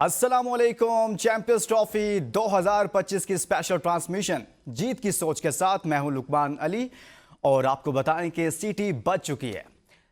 अस्सलामुअलैकुम। Champions trophy 2025 की special transmission जीत की सोच के साथ मैं हूं लुकमान अली और आपको बताएं कि सीटी बज चुकी है,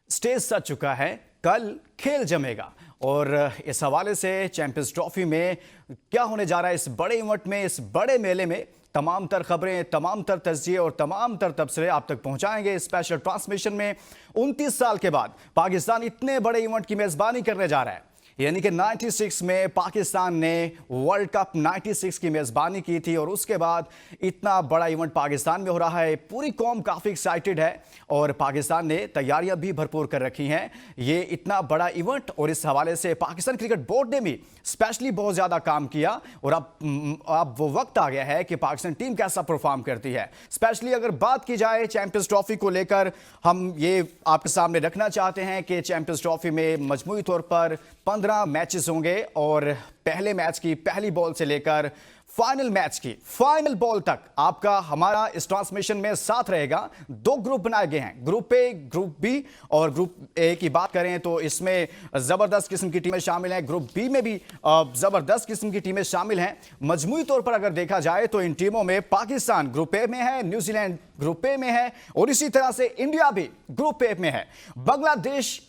स्टेज सज चुका है, कल खेल जमेगा। और इस हवाले से चैंपियंस ट्रॉफी में क्या होने जा रहा है, इस बड़े इवेंट में, इस बड़े मेले में तमाम तर खबरें, तमाम तर तज्जिए और तमाम तर तबसरे आप तक पहुंचाएंगे। स्पेशल ट्रांसमिशन में 29 साल के बाद पाकिस्तान इतने बड़े इवेंट की मेजबानी करने जा रहा है। यानी कि 96 में पाकिस्तान ने वर्ल्ड कप 96 की मेजबानी की थी और उसके बाद इतना बड़ा इवेंट पाकिस्तान में हो रहा है। पूरी कौम काफ़ी एक्साइटेड है और पाकिस्तान ने तैयारियां भी भरपूर कर रखी हैं। ये इतना बड़ा इवेंट और इस हवाले से पाकिस्तान क्रिकेट बोर्ड ने भी स्पेशली बहुत ज़्यादा काम किया और अब वो वक्त आ गया है कि पाकिस्तान टीम कैसा परफॉर्म करती है। स्पेशली अगर बात की जाए चैंपियंस ट्रॉफी को लेकर, हम ये आपके सामने रखना चाहते हैं कि चैंपियंस ट्रॉफी में मजमूई तौर पर 15 मैचेस होंगे और पहले मैच की पहली बॉल से लेकर फाइनल मैच की फाइनल बॉल तक आपका हमारा इस ट्रांसमिशन में साथ रहेगा। 2 ग्रुप बनाए गए हैं, ग्रुप ए, ग्रुप बी। और ग्रुप ए की बात करें तो इसमें जबरदस्त किस्म की टीमें शामिल हैं, ग्रुप बी में भी जबरदस्त किस्म की टीमें शामिल हैं। मजमूई तौर पर अगर देखा जाए तो इन टीमों में पाकिस्तान ग्रुप ए में है, न्यूजीलैंड ग्रुप ए में है और इसी तरह से इंडिया भी ग्रुप ए में है। बांग्लादेश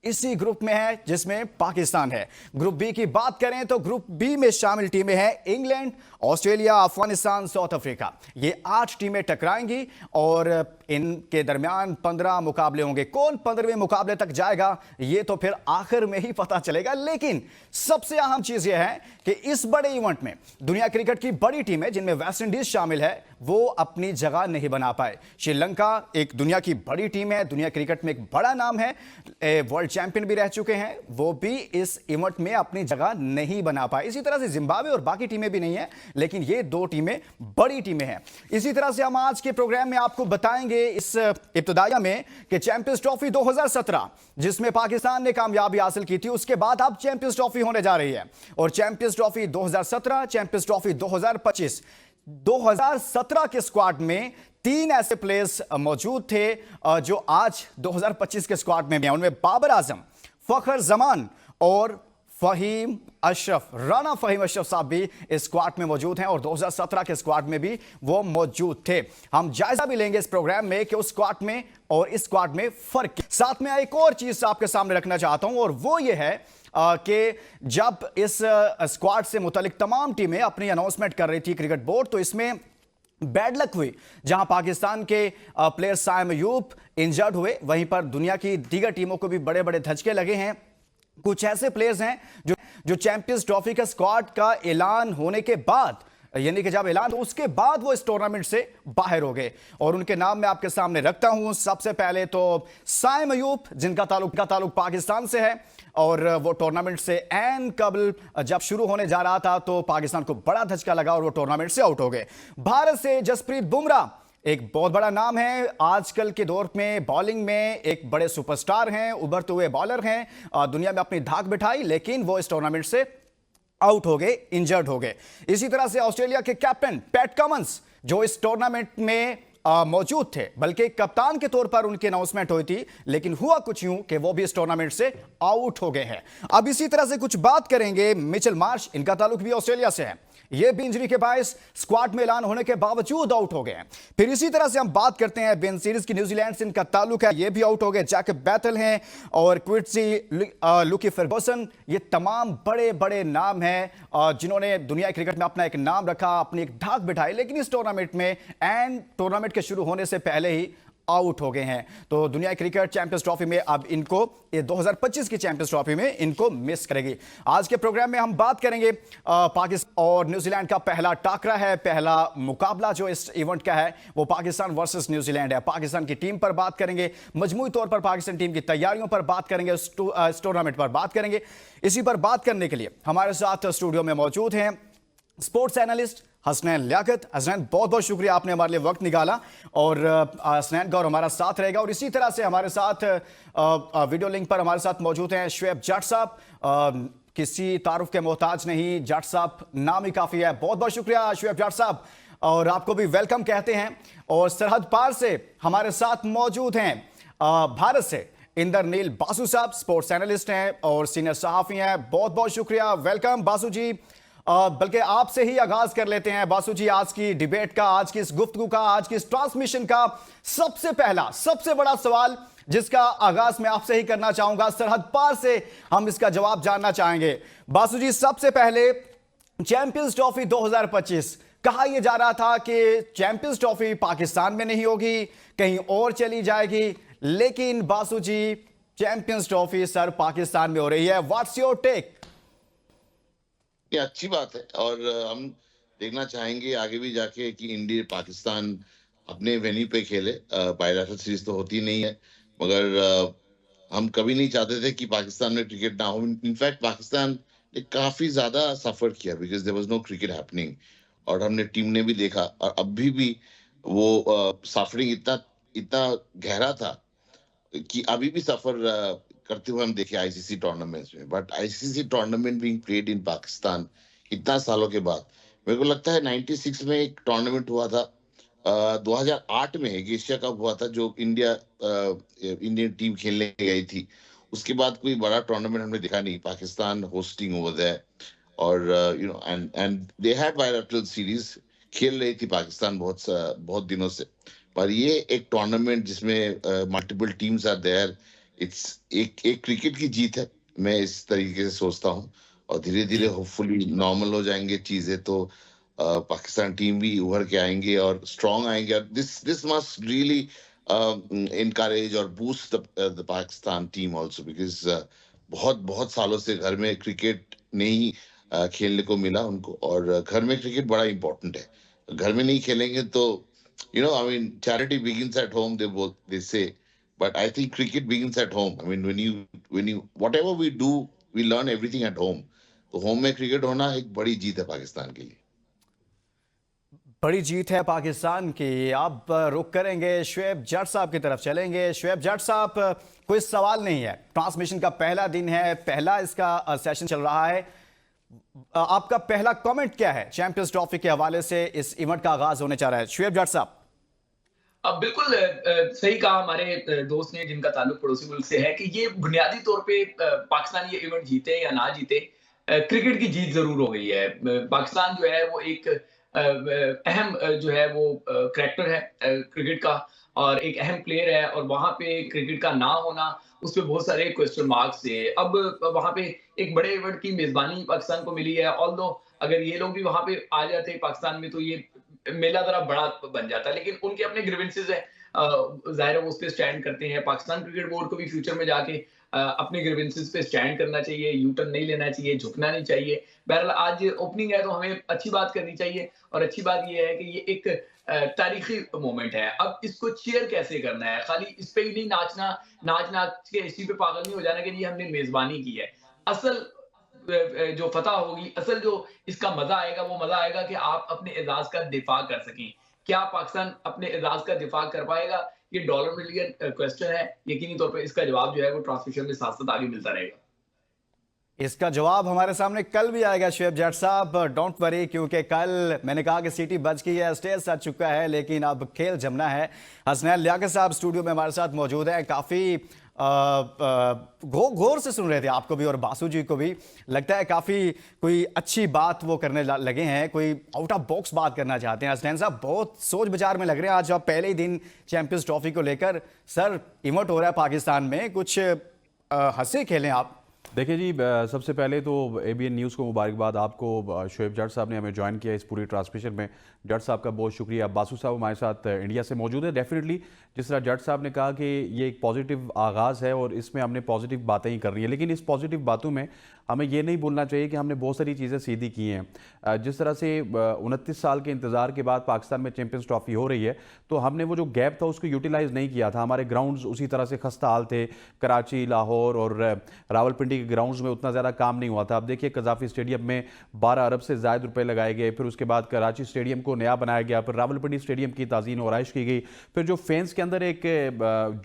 इसी ग्रुप में है जिसमें पाकिस्तान है। ग्रुप बी की बात करें तो ग्रुप बी में शामिल टीमें हैं England, Australia, Afghanistan, south Africa. ये 8 टीमें टकराएंगी और इनके दरमियान 15 मुकाबले होंगे। कौन 15वें मुकाबले तक जाएगा ये तो फिर आखिर में ही पता चलेगा। लेकिन सबसे अहम चीज यह है कि इस बड़े इवेंट में दुनिया क्रिकेट की बड़ी टीमें जिनमें वेस्ट इंडीज शामिल है वो अपनी जगह नहीं बना पाए। श्रीलंका एक दुनिया की बड़ी टीम है, दुनिया क्रिकेट में एक बड़ा नाम है, वर्ल्ड चैंपियन भी रह चुके हैं, वो भी इस इवेंट में अपनी जगह नहीं बना पाए। इसी तरह से जिम्बाब्वे और बाकी टीमें भी नहीं है, लेकिन ये 2 टीमें बड़ी टीमें हैं। इसी तरह से हम आज के प्रोग्राम में आपको बताएंगे इस इब्तिदाया में कि चैंपियंस ट्रॉफी 2017 जिसमें पाकिस्तान ने कामयाबी हासिल की थी, उसके बाद अब चैंपियंस ट्रॉफी होने जा रही है। और चैंपियंस ट्रॉफी 2017, चैंपियंस ट्रॉफी 2025, 2017 के स्क्वाड में 3 ऐसे प्लेयर्स मौजूद थे जो आज 2025 के स्क्वाड में हैं। उनमें बाबर आजम, फखर जमान और फहीम अशरफ, राना फहीम अशरफ साहब भी इस स्क्वाड में मौजूद हैं और 2017 के स्क्वाड में भी वो मौजूद थे। हम जायजा भी लेंगे इस प्रोग्राम में कि उस स्क्वाड में और इस स्क्वाड में फर्क। साथ में एक और चीज आपके सामने रखना चाहता हूं और वो ये है कि जब इस स्क्वाड से मुतालिक तमाम टीमें अपनी अनाउंसमेंट कर रही थी क्रिकेट बोर्ड, तो इसमें बैड लक हुई। जहां पाकिस्तान के प्लेयर साइम अयूब इंजर्ड हुए, वहीं पर दुनिया की दीगर टीमों को भी बड़े बड़े धचके लगे हैं। कुछ ऐसे प्लेयर्स हैं जो चैंपियंस ट्रॉफी का स्क्वाड का ऐलान होने के बाद, यानी कि जब ऐलान तो उसके बाद वो इस टूर्नामेंट से बाहर हो गए और उनके नाम मैं आपके सामने रखता हूं। सबसे पहले तो साइम अयूब, जिनका ताल्लुक पाकिस्तान से है और वो टूर्नामेंट से एन कबल जब शुरू होने जा रहा था तो पाकिस्तान को बड़ा धचका लगा और वो टूर्नामेंट से आउट हो गए। भारत से जसप्रीत बुमराह एक बहुत बड़ा नाम है, आजकल के दौर में बॉलिंग में एक बड़े सुपरस्टार हैं, उभरते हुए बॉलर हैं, दुनिया में अपनी धाक बिठाई, लेकिन वो इस टूर्नामेंट से आउट हो गए, इंजर्ड हो गए। इसी तरह से ऑस्ट्रेलिया के कैप्टन पैट कमिंस जो इस टूर्नामेंट में मौजूद थे, बल्कि कप्तान के तौर पर उनकी अनाउंसमेंट हुई थी, लेकिन हुआ कुछ यूं कि वो भी इस टूर्नामेंट से आउट हो गए हैं। अब इसी तरह से कुछ बात करेंगे मिचेल मार्श, इनका ताल्लुक भी ऑस्ट्रेलिया से है, ये भी इंजरी के बायस स्क्वाड में ऐलान होने के बावजूद आउट हो गए हैं। फिर इसी तरह से हम बात करते हैं बेन सीरीज की, न्यूजीलैंड से इनका ताल्लुक है, ये भी आउट हो गए। जैकब बैटल हैं और क्विट्सी, लुकी फर्गुसन, ये तमाम बड़े बड़े नाम हैं जिन्होंने दुनिया क्रिकेट में अपना एक नाम रखा, अपनी एक धाक बिठाई, लेकिन इस टूर्नामेंट में एंड टूर्नामेंट के शुरू होने से पहले ही आउट हो गए हैं। तो दुनिया क्रिकेट चैंपियंस ट्रॉफी में अब इनको, ये 2025 की चैंपियंस ट्रॉफी में इनको मिस करेगी। आज के प्रोग्राम में हम बात करेंगे पाकिस्तान और न्यूजीलैंड का पहला टाकरा है, पहला मुकाबला जो इस इवेंट का है वो पाकिस्तान वर्सेस न्यूजीलैंड है। पाकिस्तान की टीम पर बात करेंगे, मजमूई तौर पर पाकिस्तान टीम की तैयारियों पर बात करेंगे, इस टूर्नामेंट पर बात करेंगे। इसी पर बात करने के लिए हमारे साथ स्टूडियो में मौजूद हैं स्पोर्ट्स एनालिस्ट हसनैन लियाकत। हसनैन, बहुत बहुत शुक्रिया, आपने हमारे लिए वक्त निकाला और हसनैन गौर हमारा साथ रहेगा। और इसी तरह से हमारे साथ वीडियो लिंक पर हमारे साथ मौजूद हैं शुएब जट साहब, किसी तारुफ के मोहताज नहीं, जट साहब नाम ही काफ़ी है। बहुत बहुत शुक्रिया शुएब जट साहब, और आपको भी वेलकम कहते हैं। और सरहद पार से हमारे साथ मौजूद हैं भारत से इंद्रनील बासु साहब स्पोर्ट्स एनालिस्ट हैं और सीनियर सहाफी हैं। बहुत बहुत शुक्रिया, वेलकम बासु जी। बल्कि आपसे ही आगाज कर लेते हैं बासु जी, आज की डिबेट का, आज की इस गुफ्तगू का, आज की इस ट्रांसमिशन का सबसे पहला सबसे बड़ा सवाल जिसका आगाज मैं आपसे ही करना चाहूंगा, सरहद पार से हम इसका जवाब जानना चाहेंगे। बासु जी, सबसे पहले चैंपियंस ट्रॉफी 2025, कहा यह जा रहा था कि चैंपियंस ट्रॉफी पाकिस्तान में नहीं होगी, कहीं और चली जाएगी, लेकिन Basu ji champions trophy sir Pakistan में हो रही है। What's your take? ये अच्छी बात है और हम देखना चाहेंगे आगे भी जाके कि इंडिया पाकिस्तान अपने वेन्यू पे खेले। बायलैटरल सीरीज तो होती नहीं है, मगर हम कभी नहीं चाहते थे कि पाकिस्तान में क्रिकेट ना हो। इनफैक्ट पाकिस्तान ने काफी ज्यादा सफर किया because there was no cricket happening, और हमने टीम ने भी देखा और अभी भी वो सफरिंग इतना इतना गहरा था कि अभी भी सफर करते हुए हम देखे आईसीसी टूर्नामेंट्स में। But ICC tournament being played in Pakistan इतना सालों के बाद, मेरे को लगता है 96 में एक टूर्नामेंट हुआ था, 2008 में एक एशिया कप हुआ था जो इंडियन टीम खेलने गई थी। उसके बाद कोई बड़ा टूर्नामेंट हमने देखा नहीं, पाकिस्तान होस्टिंग ओवर देयर। और and they had bilateral series खेल रही थी पाकिस्तान बहुत दिनों से, पर ये एक टूर्नामेंट जिसमें multiple teams are there, it's एक क्रिकेट की जीत है। मैं इस तरीके से सोचता हूँ और धीरे धीरे होपफुली नॉर्मल हो जाएंगे चीजें, तो पाकिस्तान टीम भी उभर के आएंगे और स्ट्रांग आएंगे। और दिस मस्ट रियली encourage और boost the Pakistan team also because बहुत बहुत सालों से घर में क्रिकेट नहीं खेलने को मिला उनको, और घर में क्रिकेट बड़ा इंपॉर्टेंट है। घर में नहीं खेलेंगे तो I mean charity begins at home, they say, but I think cricket begins at home. I mean when you whatever we do, we learn everything at home. तो होम में क्रिकेट होना एक बड़ी जीत है पाकिस्तान के लिए। बड़ी जीत है पाकिस्तान की। अब रुक करेंगे शुएब जट साहब की तरफ चलेंगे। शुएब जट साहब, कोई सवाल नहीं है, ट्रांसमिशन का पहला दिन है, पहला इसका सेशन चल रहा है, आपका पहला कमेंट क्या है चैंपियंस ट्रॉफी के हवाले से? इस इवेंट का आगाज होने जा रहा है, शुएब जट साहब। अब बिल्कुल सही कहा हमारे दोस्त ने जिनका ताल्लुक पड़ोसी मुल्क से है कि ये बुनियादी तौर पे पाकिस्तान ये इवेंट जीते या ना जीते, क्रिकेट की जीत जरूर हो गई है। पाकिस्तान जो है वो एक अहम जो है वो करैक्टर है क्रिकेट का, और एक अहम प्लेयर है, और वहां पे क्रिकेट का ना होना उस पर बहुत सारे क्वेश्चन मार्क्स थे। अब वहां पे एक बड़े इवेंट की मेजबानी पाकिस्तान को मिली है, ऑल्दो अगर ये लोग भी वहां पे आ जाते पाकिस्तान में तो ये मेला जरा बड़ा बन जाता है, लेकिन उनके अपने ग्रीवेंसेस है, जाहिर है वो उस पे स्टैंड करते हैं। पाकिस्तान क्रिकेट बोर्ड को भी फ्यूचर में जाके अपने ग्रीवेंसेस पे स्टैंड करना चाहिए, यू टर्न नहीं लेना चाहिए, झुकना नहीं चाहिए। बहरहाल आज ओपनिंग है तो हमें अच्छी बात करनी चाहिए, और अच्छी बात ये है कि ये एक तारीखी मोमेंट है। अब इसको चीयर कैसे करना है, खाली इस पे ही नहीं नाच नाच के इसी पे पागल नहीं हो जाना कि ये हमने मेजबानी की है। असल जो फतह होगी, असल जो इसका मजा आएगा वो मजा आएगा कि आप अपने एजाज का दिफा कर सकें। क्या पाकिस्तान अपने एजाज का दिफा कर पाएगा? ये डॉलर मिलियन क्वेश्चन है। यकीनी तौर पे इसका जवाब जो है वो ट्रांसमिशन में साथ साथ आगे मिलता रहेगा। इसका जवाब हमारे सामने कल भी आएगा शुएब जट साहब, डोंट वरी, क्योंकि कल मैंने कहा कि सीटी बज गई है, स्टेज सज चुका है, लेकिन अब खेल जमना है। हसनैन लियाकत साहब स्टूडियो में हमारे साथ मौजूद हैं, काफ़ी गौर से सुन रहे थे आपको भी और बासु जी को भी। लगता है काफ़ी कोई अच्छी बात वो करने लगे हैं, कोई आउट ऑफ बॉक्स बात करना चाहते हैं। हसनैन साहब बहुत सोच विचार में लग रहे हैं आज, आप पहले ही दिन चैंपियंस ट्रॉफी को लेकर। सर इवेंट हो रहा है पाकिस्तान में, कुछ हंसे खेलें आप। देखिए जी, सबसे पहले तो एबीएन न्यूज़ को मुबारकबाद आपको, शुएब जट साहब ने हमें ज्वाइन किया इस पूरी ट्रांसमिशन में, जट साहब का बहुत शुक्रिया। बासु साहब हमारे साथ इंडिया से मौजूद है। डेफिनेटली जिस तरह जट साहब ने कहा कि ये एक पॉजिटिव आगाज़ है और इसमें हमने पॉजिटिव बातें ही कर रही है, लेकिन इस पॉजिटिव बातों में हमें ये नहीं भूलना चाहिए कि हमने बहुत सारी चीज़ें सीधी की हैं। जिस तरह से 29 साल के इंतज़ार के बाद पाकिस्तान में चैंपियंस ट्रॉफी हो रही है, तो हमने वो जो गैप था उसको यूटिलाइज़ नहीं किया था। हमारे ग्राउंड्स उसी तरह से खस्ता हाल थे, कराची, लाहौर और रावलपिंडी के ग्राउंड्स में उतना ज़्यादा काम नहीं हुआ था। अब देखिए कज़ाफ़ी स्टेडियम में 12 अरब से ज़ायद रुपए लगाए गए, फिर उसके बाद कराची स्टेडियम को नया बनाया गया, फिर रावलपिंडी स्टेडियम की ताज़ीन और आइश की गई, फिर जो फैंस के अंदर एक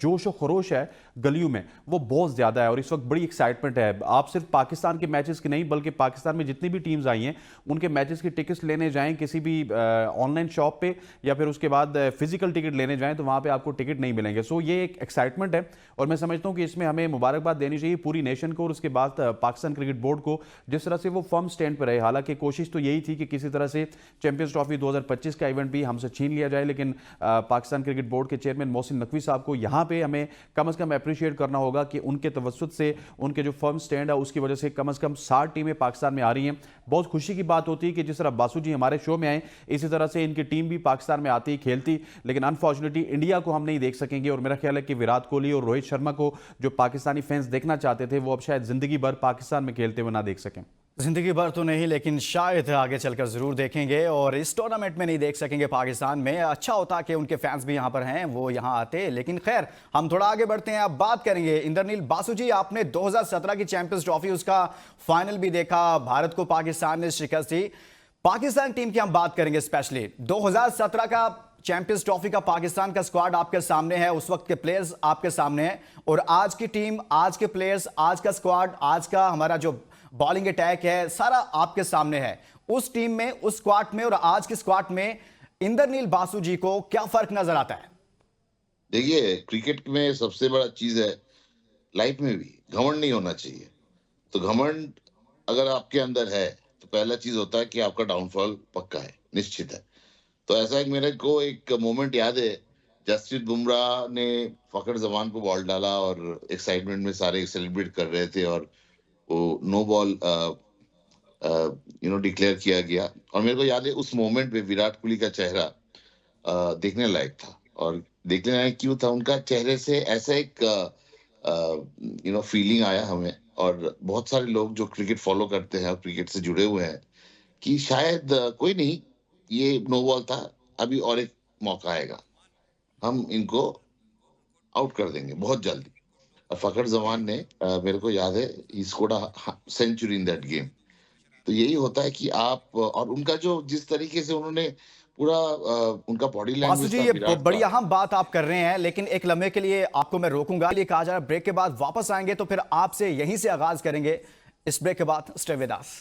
जोश और खरोश है गलियों में, वो बहुत ज़्यादा है और इस वक्त बड़ी एक्साइटमेंट है। आप सिर्फ पाकिस्तान के मैचेस की नहीं बल्कि पाकिस्तान में जितनी भी टीम्स आई हैं उनके मैचेस की टिकट्स लेने जाएं किसी भी ऑनलाइन शॉप पे या फिर उसके बाद फिजिकल टिकट लेने जाएं तो वहाँ पे आपको टिकट नहीं मिलेंगे। सो ये एक एक्साइटमेंट है और मैं समझता हूँ कि इसमें हमें मुबारकबाद देनी चाहिए पूरी नेशन को और उसके बाद पाकिस्तान क्रिकेट बोर्ड को, जिस तरह से वो फर्म स्टैंड पर रहे। हालांकि कोशिश तो यही थी कि किसी तरह से चैंपियंस ट्रॉफी 2025 का इवेंट भी हमसे छीन लिया जाए, लेकिन पाकिस्तान क्रिकेट बोर्ड के चेयरमैन मोहसिन नकवी साहब को यहाँ पे हमें कम से कम अप्रिशिएट करना होगा कि उनके तवज्जुद से, उनके जो फर्म स्टैंड है उसकी वजह से कम 60 टीमें पाकिस्तान में आ रही हैं। बहुत खुशी की बात होती है कि जिस तरह बासु जी हमारे शो में आए इसी तरह से इनकी टीम भी पाकिस्तान में आती खेलती, लेकिन अनफॉर्चुनेटली इंडिया को हम नहीं देख सकेंगे। और मेरा ख्याल है कि विराट कोहली और रोहित शर्मा को जो पाकिस्तानी फैंस देखना चाहते थे वो अब शायद जिंदगी भर पाकिस्तान में खेलते हुए ना देख सकें। जिंदगी भर तो नहीं, लेकिन शायद आगे चलकर जरूर देखेंगे और इस टूर्नामेंट में नहीं देख सकेंगे पाकिस्तान में। अच्छा होता कि उनके फैंस भी यहाँ पर हैं, वो यहाँ आते। लेकिन खैर, हम थोड़ा आगे बढ़ते हैं। अब बात करेंगे इंद्रनील बासु जी, आपने 2017 की चैंपियंस ट्रॉफी उसका फाइनल भी देखा, भारत को पाकिस्तान ने शिकस्त दी। पाकिस्तान टीम की हम बात करेंगे स्पेशली 2017 का चैंपियंस ट्रॉफी का पाकिस्तान का स्क्वाड आपके सामने है, उस वक्त के प्लेयर्स आपके सामने हैं और आज की टीम, आज के प्लेयर्स, आज का स्क्वाड, आज का हमारा जो बॉलिंग अटैक है सारा आपके सामने है। उस टीम में, उस स्क्वाड में और आज के स्क्वाड में इंद्रनील बासु जी को क्या फर्क नजर आता है? देखिए, क्रिकेट में सबसे बड़ा चीज है, लाइफ में भी घमंड नहीं होना चाहिए। तो घमंड अगर आपके अंदर है तो पहला चीज होता है कि आपका डाउनफॉल पक्का है, निश्चित है। तो ऐसा एक मेरे को एक मोमेंट याद है, जसप्रीत बुमराह ने फखर जमान को बॉल डाला और एक्साइटमेंट में सारे सेलिब्रेट कर रहे थे और वो नो बॉल डिक्लेयर किया गया। और मेरे को याद है उस मोमेंट पे विराट कोहली का चेहरा देखने लायक था। और देखने लायक क्यों था, उनका चेहरे से ऐसा एक फीलिंग आया हमें और बहुत सारे लोग जो क्रिकेट फॉलो करते हैं और क्रिकेट से जुड़े हुए हैं कि शायद कोई नहीं, ये नो बॉल था, अभी और एक मौका आएगा, हम इनको आउट कर देंगे बहुत जल्दी। और फखर जमान ने मेरे को याद है he scored a century in that game. तो यही होता है कि आप, और उनका जो जिस तरीके से उन्होंने पूरा उनका बॉडी बासु लैंग्वेज जी, था ये विराट बड़ी का। अहम बात आप कर रहे हैं, लेकिन एक लम्हे के लिए आपको मैं रोकूंगा। ये कहा जा रहा है ब्रेक के बाद वापस आएंगे तो फिर आपसे यहीं से आगाज करेंगे। इस ब्रेक के बाद स्टे विद अस।